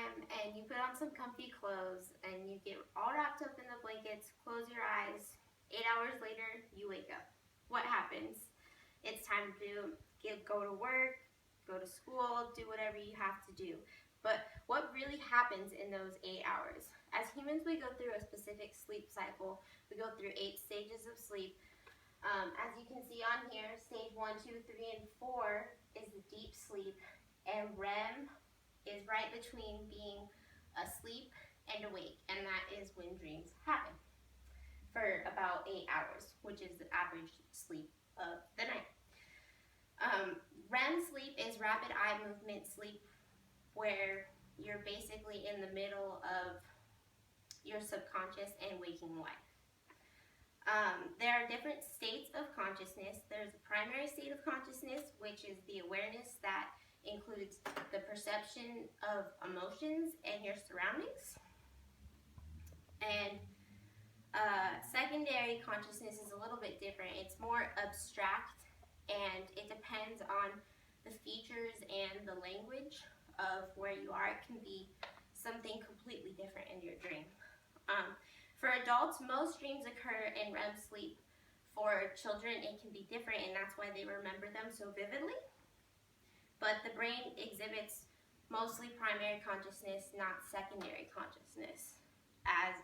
time and you put on some comfy clothes and you get all wrapped up in the blankets, close your eyes. 8 hours later, you wake up. What happens? It's time to go to work, go to school, do whatever you have to do. But what really happens in those 8 hours? As humans, we go through a specific sleep cycle. We go through 8 stages of sleep. As you can see on here, stage 1, 2, 3, and 4 is the deep sleep, and REM is right between being asleep and awake, and that is when dreams happen for about 8 hours, which is the average sleep of the night. REM sleep is rapid eye movement sleep, where you're basically in the middle of your subconscious and waking life. There are different states of consciousness. There's a primary state of consciousness, which is the awareness that includes the perception of emotions and your surroundings. And secondary consciousness is a little bit different. It's more abstract, and it depends on the features and the language of where you are. It can be something completely different in your dream. For adults, most dreams occur in REM sleep. For children, it can be different, and that's why they remember them so vividly. But the brain exhibits mostly primary consciousness, not secondary consciousness. As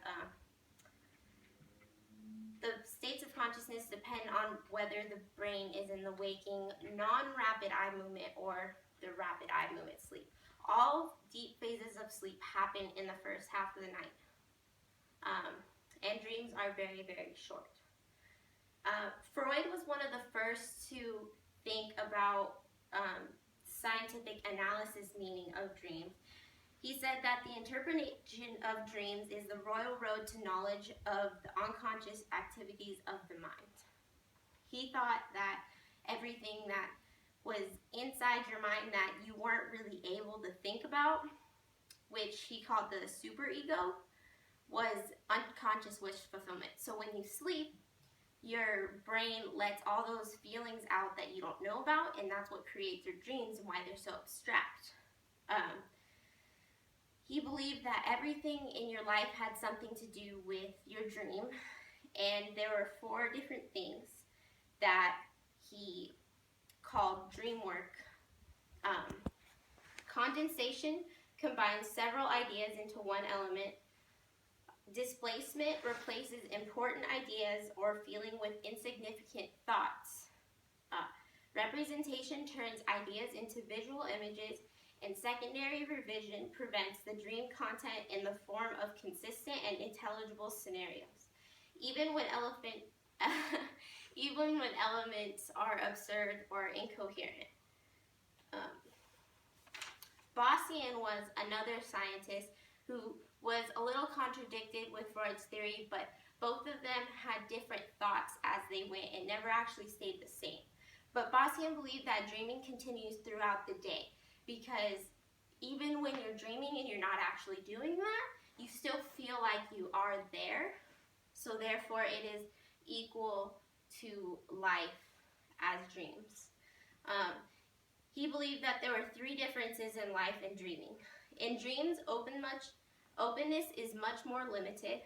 the states of consciousness depend on whether the brain is in the waking, non-rapid eye movement or the rapid eye movement sleep. All deep phases of sleep happen in the first half of the night. And dreams are very, very short. Freud was one of the first to think about scientific analysis meaning of dreams. He said that the interpretation of dreams is the royal road to knowledge of the unconscious activities of the mind. He thought that everything that was inside your mind that you weren't really able to think about, which he called the superego, was unconscious wish fulfillment. So when you sleep, your brain lets all those feelings out that you don't know about, and that's what creates your dreams and why they're so abstract. He believed that everything in your life had something to do with your dream, and there were 4 different things that he called dream work. Condensation combines several ideas into one element. Displacement replaces important ideas or feeling with insignificant thoughts. Representation turns ideas into visual images, and secondary revision prevents the dream content in the form of consistent and intelligible scenarios. Even when elements are absurd or incoherent. Bossian was another scientist who was a little contradicted with Freud's theory, but both of them had different thoughts as they went and never actually stayed the same. But Bossian believed that dreaming continues throughout the day, because even when you're dreaming and you're not actually doing that, you still feel like you are there. So therefore it is equal to life as dreams. He believed that there were 3 differences in life and dreaming. In dreams, openness is much more limited.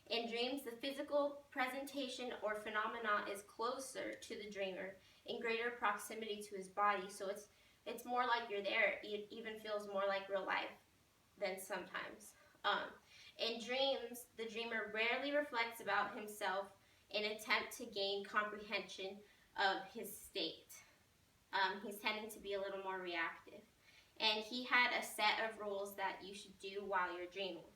In dreams, the physical presentation or phenomena is closer to the dreamer, in greater proximity to his body, so it's more like you're there. It even feels more like real life than sometimes. In dreams, the dreamer rarely reflects about himself in an attempt to gain comprehension of his state. He's tending to be a little more reactive. And he had a set of rules that you should do while you're dreaming.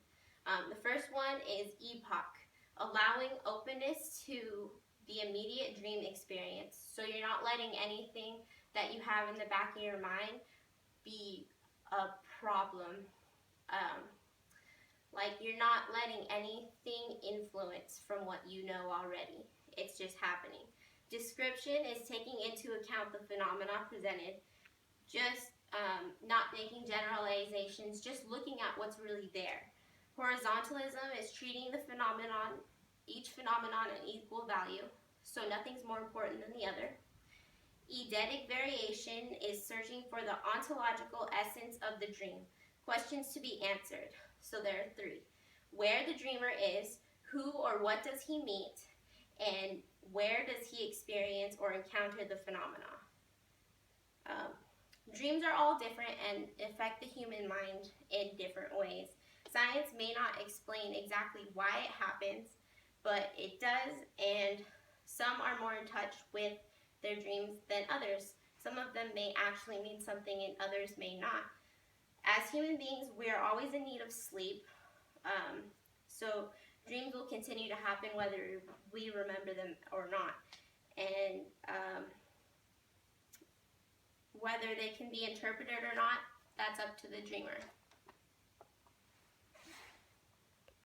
The first one is epoch, allowing openness to the immediate dream experience. So you're not letting anything that you have in the back of your mind be a problem. Like you're not letting anything influence from what you know already. It's just happening. Description is taking into account the phenomena presented, just not making generalizations, just looking at what's really there. Horizontalism is treating each phenomenon an equal value, so nothing's more important than the other. Eidetic variation is searching for the ontological essence of the dream, Questions to be answered. So there are 3. Where the dreamer is, who or what does he meet, and where does he experience or encounter the phenomena? Dreams are all different and affect the human mind in different ways. Science may not explain exactly why it happens, but it does, and some are more in touch with their dreams than others. Some of them may actually mean something and others may not. As human beings, we are always in need of sleep, so dreams will continue to happen whether we remember them or not. And whether they can be interpreted or not, that's up to the dreamer.